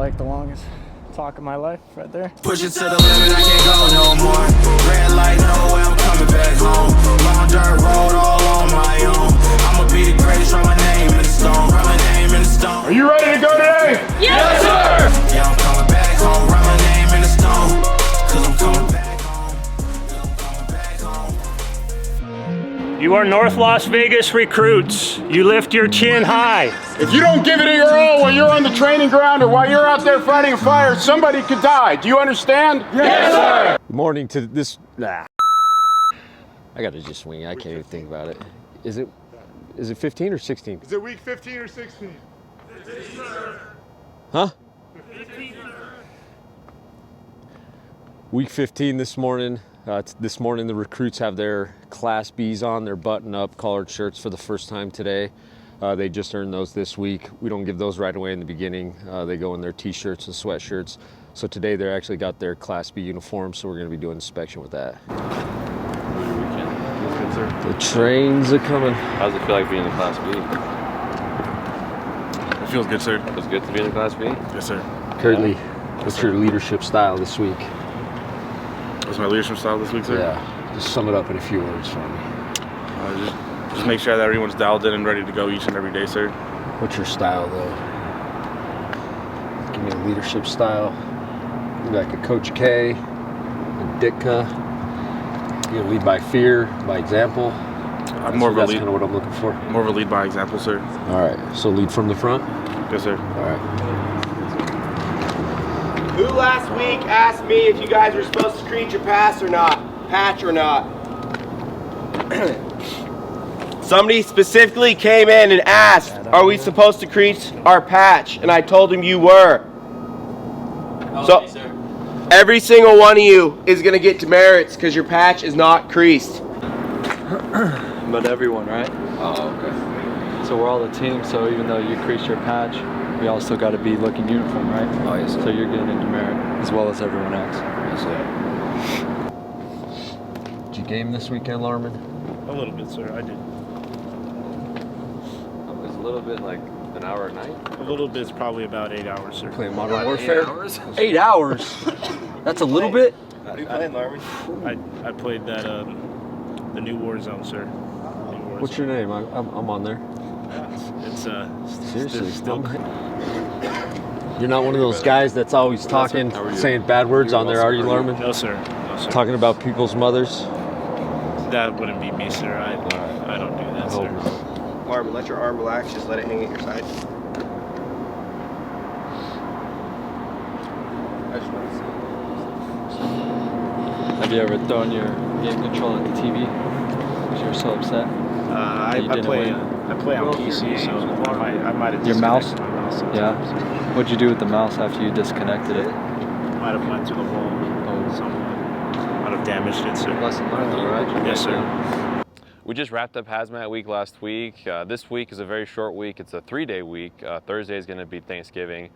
like the longest talk of my life right there. Push it to the limit, I can't go no more. Red light, no way, I'm coming back home. Long dirt road, all on my own. I'ma be the greatest, write my name in the stone. Write my name in the stone. Are you ready to go today? Yes, sir! Yeah, I'm coming back home. Write my name in the stone. Cause I'm coming back home. Cause I'm coming back home. You are North Las Vegas recruits. You lift your chin high. If you don't give it your all while you're on the training ground or while you're out there fighting a fire, somebody could die. Do you understand? Yes, sir! Good morning to this. I gotta just swing. I can't even think about it. Is it 15 or 16? Is it week 15 or 16? 15, sir. Huh? 15, sir. Week 15 this morning. This morning the recruits have their Class Bs on, their button-up collared shirts for the first time today. They just earned those this week. We don't give those right away in the beginning. They go in their t-shirts and sweatshirts. So today they actually got their Class B uniform, so we're gonna be doing inspection with that. The trains are coming. How does it feel like being in Class B? It feels good, sir. It's good to be in Class B? Yes, sir. Curtly, what's your leadership style this week? What's my leadership style this week, sir? Yeah, just sum it up in a few words for me. Just make sure that everyone's dialed in and ready to go each and every day, sir. What's your style, though? Give me a leadership style. Like a Coach K, a Ditka. You gonna lead by fear, by example. I'm more of a lead. That's kind of what I'm looking for. More of a lead by example, sir. All right, so lead from the front. Yes, sir. All right. Who last week asked me if you guys were supposed to screech your patch or not? Somebody specifically came in and asked, are we supposed to crease our patch? And I told him you were. So every single one of you is going to get demerits because your patch is not creased. But everyone, right? Oh, okay. So we're all a team, so even though you crease your patch, we all still got to be looking uniform, right? Oh, yes, sir. So you're getting a demerit as well as everyone else. Yes, sir. Did you game this weekend, Larman? A little bit, sir. I did. It was a little bit like an hour a night. A little bit's probably about 8 hours, sir. Playing Modern Warfare? 8 hours? 8 hours? That's a little bit? I didn't learn. I played that the new Warzone, sir. What's your name? I'm on there. It's Seriously, still. You're not one of those guys that's always talking, saying bad words on there, are you, Larman? No, sir. No, sir. Talking about people's mothers? That wouldn't be me, sir. I don't do that, sir. Marvin, let your arm relax. Just let it hang at your side. Have you ever thrown your game control at the TV because you're so upset? I play on PC, so I might have Your mouse? disconnected my mouse sometimes. Yeah. What'd you do with the mouse after you disconnected it? Might have went to the wall. Might have damaged it, sir. Lesson learned, though, right? Yes, sir. We just wrapped up Hazmat Week last week. This week is a very short week. It's a 3-day week. Thursday is going to be Thanksgiving.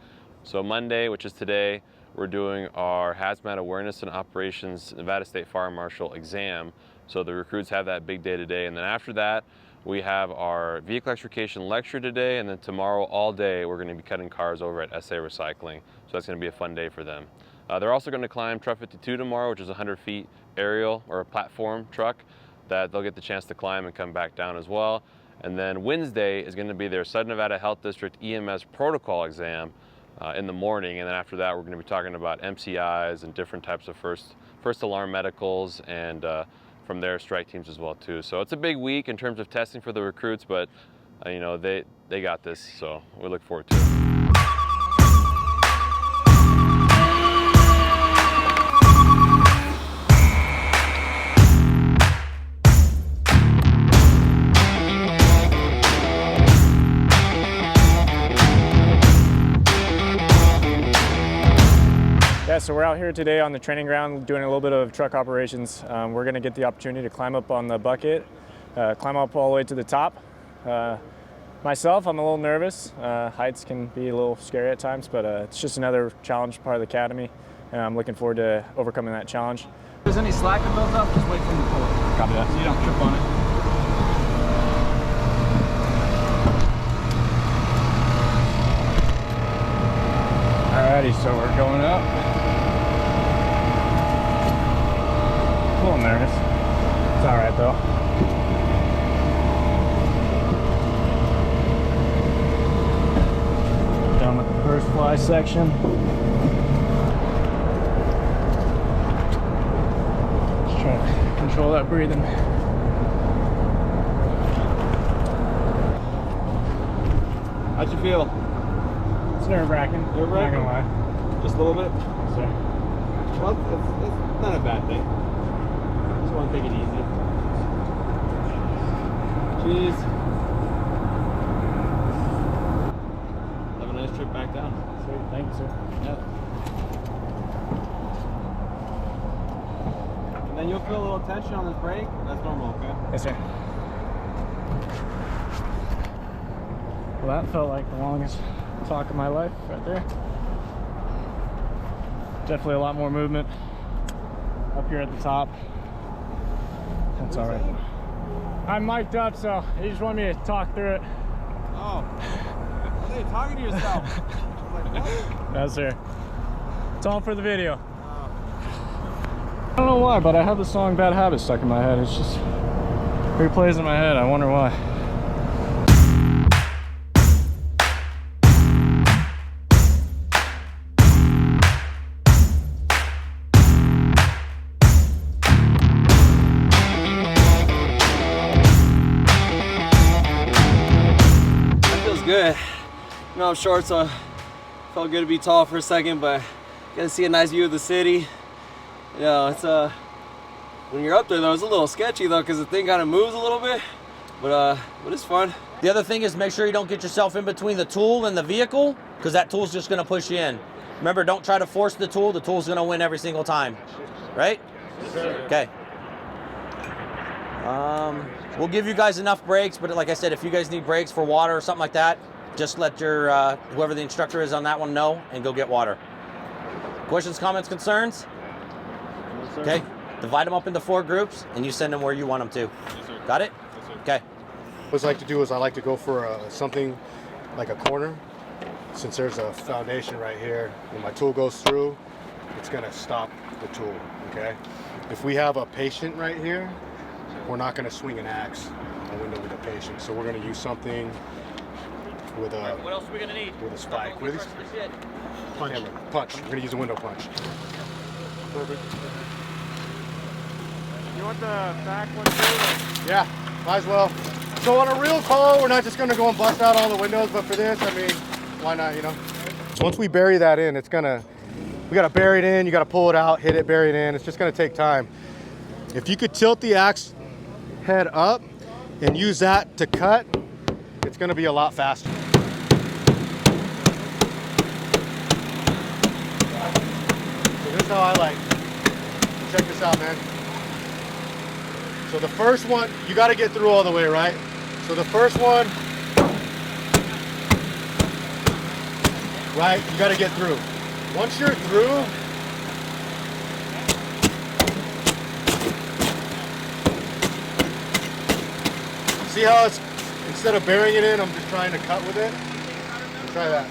So Monday, which is today, we're doing our Hazmat Awareness and Operations Nevada State Fire Marshal exam. So the recruits have that big day today. And then after that, we have our vehicle extrication lecture today. And then tomorrow all day, we're going to be cutting cars over at SA Recycling. So that's going to be a fun day for them. They're also going to climb Truck 52 tomorrow, which is a 100 feet aerial or a platform truck that they'll get the chance to climb and come back down as well. And then Wednesday is going to be their Southern Nevada Health District EMS protocol exam in the morning. And then after that, we're going to be talking about MCIs and different types of first alarm medicals and from their strike teams as well too. So it's a big week in terms of testing for the recruits, but you know, they got this, so we look forward to it. Yeah, so we're out here today on the training ground doing a little bit of truck operations. We're going to get the opportunity to climb up on the bucket, climb up all the way to the top. Myself, I'm a little nervous. Heights can be a little scary at times, but it's just another challenge part of the academy, and I'm looking forward to overcoming that challenge. If there's any slack that builds up, just wait for them to pull it. Copy that. So you don't trip on it. Alrighty. So we're going up. A little nervous. It's all right though. Done with the first fly section. Just trying to control that breathing. How'd you feel? It's nerve-wracking. Nerve-wracking? Not gonna lie. Just a little bit? So, Well, it's not a bad thing. Just want to take it easy. Cheese. Have a nice trip back down. sweet. Thank you, sir. Yeah. And then you'll feel a little tension on this brake. That's normal, okay? Yes, sir. Well, that felt like the longest talk of my life right there. Definitely a lot more movement up here at the top. That's all right. I'm mic'd up, so he just wanted me to talk through it. Oh. I think you're talking to yourself. I was like, what? No, sir. It's all for the video. I don't know why, but I have the song Bad Habits stuck in my head. It's just replays in my head. I wonder why. Good. You know, I'm short, so it felt good to be tall for a second, but get to see a nice view of the city. You know, it's when you're up there though, it's a little sketchy though, because the thing kind of moves a little bit, but it's fun. The other thing is make sure you don't get yourself in between the tool and the vehicle, because that tool's just going to push you in. Remember, don't try to force the tool. The tool's going to win every single time, right? Okay. We'll give you guys enough brakes, but like I said, if you guys need brakes for water or something like that, just let your whoever the instructor is on that one know and go get water. Questions, comments, concerns? Yes, sir. Okay. Divide them up into 4 groups and you send them where you want them to. Yes, sir. Got it? Yes, sir. Okay. What I like to do is I like to go for something like a corner. Since there's a foundation right here, when my tool goes through, it's gonna stop the tool, okay? If we have a patient right here, we're not gonna swing an axe a window with a patient. So we're gonna use something with a, What else are we going to need? with a spike. What is this? Punch. Punch. We're gonna use a window punch. Perfect. You want the back one too? Yeah, might as well. So on a real call, we're not just gonna go and bust out all the windows, but for this, I mean, why not, you know? So once we bury that in, we gotta bury it in, you gotta pull it out, hit it, bury it in. It's just gonna take time. If you could tilt the axe head up and use that to cut, it's gonna be a lot faster. So this is how I like. Check this out, man. So the first one, you got to get through all the way, right? So the first one, right, you got to get through. Once you're through, see how it's, instead of burying it in, I'm just trying to cut with it? Try that.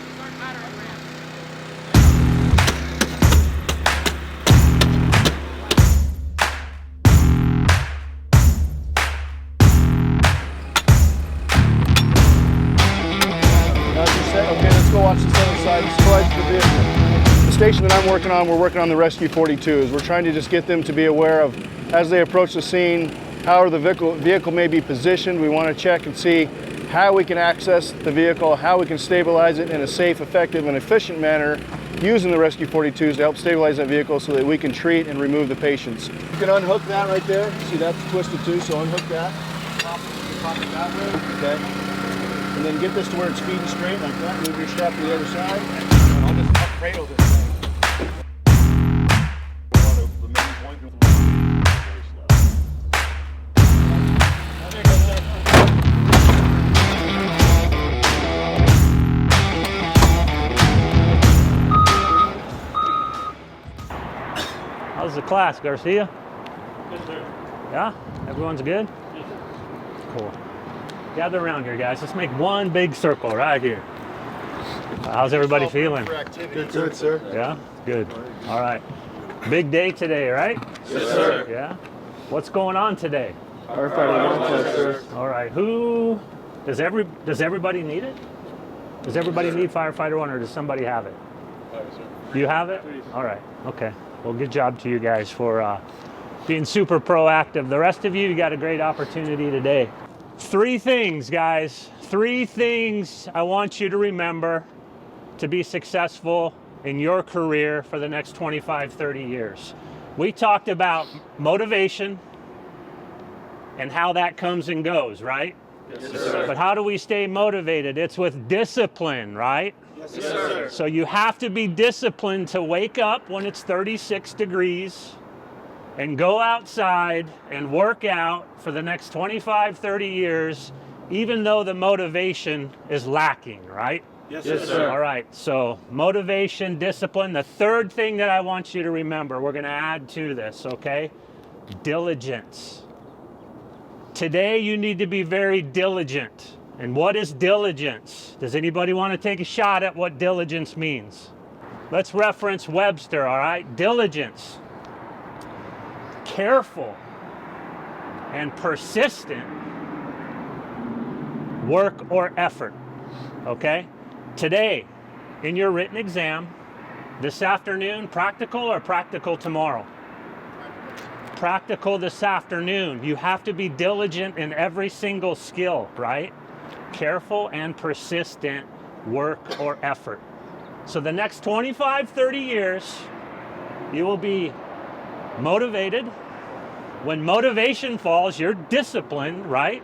Okay, let's go watch this other side. This is the vehicle. The station that I'm working on, we're working on the Rescue 42s. We're trying to just get them to be aware of, as they approach the scene, how the vehicle may be positioned. We want to check and see how we can access the vehicle, how we can stabilize it in a safe, effective, and efficient manner using the Rescue 42s to help stabilize that vehicle so that we can treat and remove the patients. You can unhook that right there. See, that's twisted too, so unhook that. Pop it that way. Okay. And then get this to where it's feeding straight like that. Move your strap to the other side. And I'll just cradle this thing. How's the class, Garcia? Good, sir. Yeah? Everyone's good? Yes, sir. Cool. Gather around here, guys. Let's make one big circle right here. How's everybody feeling? Good, sir. Yeah? Good. All right. Big day today, right? Yes, sir. Yeah? What's going on today? Firefighting 1 test, sir. All right. Does everybody need it? Does everybody need firefighter 1, or does somebody have it? You have it? All right. Okay. Well, good job to you guys for being super proactive. The rest of you got a great opportunity today. 3 things, guys. 3 things I want you to remember to be successful in your career for the next 25, 30 years. We talked about motivation and how that comes and goes, right? Yes, sir. But how do we stay motivated? It's with discipline, right? Yes, sir. So you have to be disciplined to wake up when it's 36 degrees and go outside and work out for the next 25, 30 years, even though the motivation is lacking, right? Yes, sir. All right, so motivation, discipline. The 3rd thing that I want you to remember, we're going to add to this, okay? Diligence. Today you need to be very diligent. And what is diligence? Does anybody want to take a shot at what diligence means? Let's reference Webster, all right? Diligence. Careful and persistent work or effort, okay? Today, in your written exam, this afternoon, practical or practical tomorrow? Practical this afternoon. You have to be diligent in every single skill, right? Careful and persistent work or effort. So the next 25, 30 years, you will be motivated. When motivation falls, you're disciplined, right?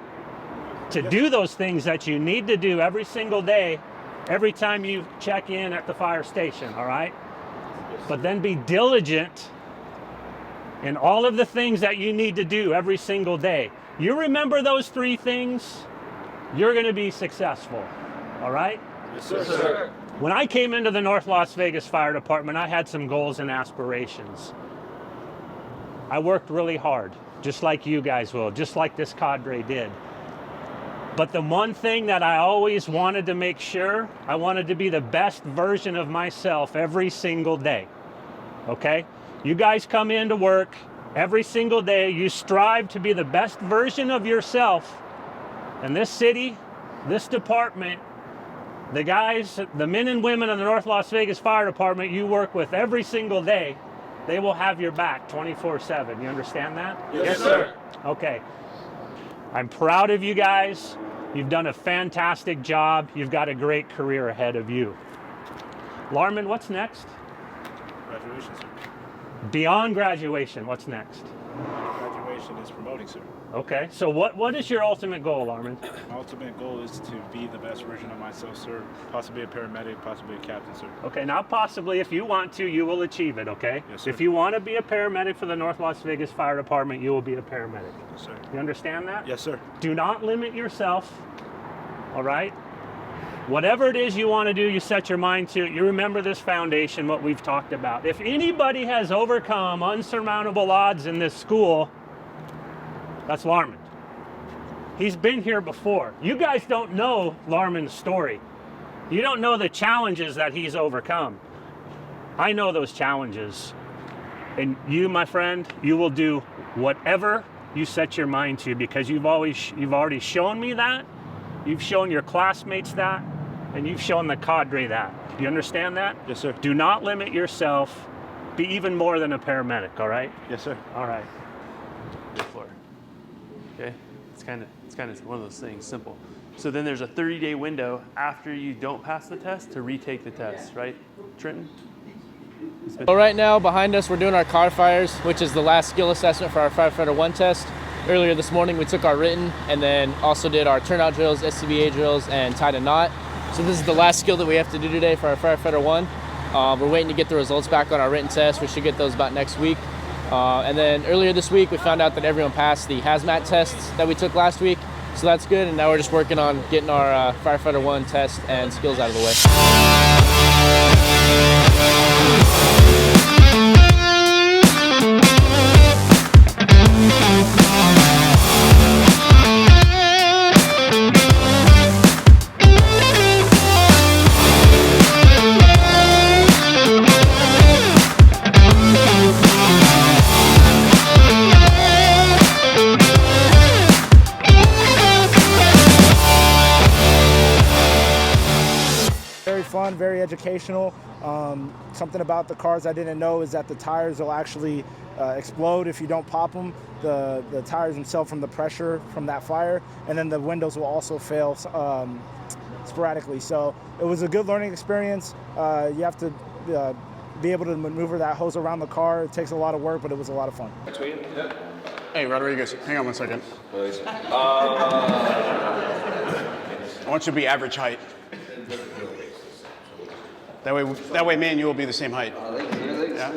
To do those things that you need to do every single day, every time you check in at the fire station, all right? But then be diligent in all of the things that you need to do every single day. You remember those 3 things, you're gonna be successful, all right? Yes, sir. When I came into the North Las Vegas Fire Department, I had some goals and aspirations. I worked really hard, just like you guys will, just like this cadre did. But the one thing that I always wanted to make sure, I wanted to be the best version of myself every single day, okay? You guys come into work every single day, you strive to be the best version of yourself. And this city, this department, the guys, the men and women of the North Las Vegas Fire Department you work with every single day, they will have your back 24/7. You understand that? Yes, sir. Okay. I'm proud of you guys. You've done a fantastic job. You've got a great career ahead of you. Larman, what's next? Graduation, sir. Beyond graduation, what's next? Graduation is promoting, sir. Okay, so what is your ultimate goal, Larman? My ultimate goal is to be the best version of myself, sir. Possibly a paramedic, possibly a captain, sir. Okay, now possibly, if you want to, you will achieve it, okay? Yes, sir. If you want to be a paramedic for the North Las Vegas Fire Department, you will be a paramedic. Yes, sir. You understand that? Yes, sir. Do not limit yourself, all right? Whatever it is you want to do, you set your mind to it. You remember this foundation, what we've talked about. If anybody has overcome unsurmountable odds in this school, that's Larman. He's been here before. You guys don't know Larman's story. You don't know the challenges that he's overcome. I know those challenges. And you, my friend, you will do whatever you set your mind to, because you've already shown me that. You've shown your classmates that, and you've shown the cadre that. Do you understand that? Yes, sir. Do not limit yourself. Be even more than a paramedic, all right? Yes, sir. All right. Floor. Okay, it's kind of one of those things, simple. So then there's a 30-day window after you don't pass the test to retake the test, right, Trenton? Well, right now behind us we're doing our car fires, which is the last skill assessment for our Firefighter 1 test. Earlier this morning we took our written and then also did our turnout drills, SCBA drills, and tied a knot. So this is the last skill that we have to do today for our Firefighter 1. We're waiting to get the results back on our written test. We should get those about next week. And then earlier this week we found out that everyone passed the hazmat tests that we took last week. So that's good, and now we're just working on getting our Firefighter 1 test and skills out of the way. fun, very educational. Something about the cars I didn't know is that the tires will actually explode if you don't pop them. The tires themselves from the pressure from that fire, and then the windows will also fail sporadically. So it was a good learning experience. You have to be able to maneuver that hose around the car. It takes a lot of work, but it was a lot of fun. Hey, Rodriguez, hang on one second. I want you to be average height. That way, me and you will be the same height. Yeah?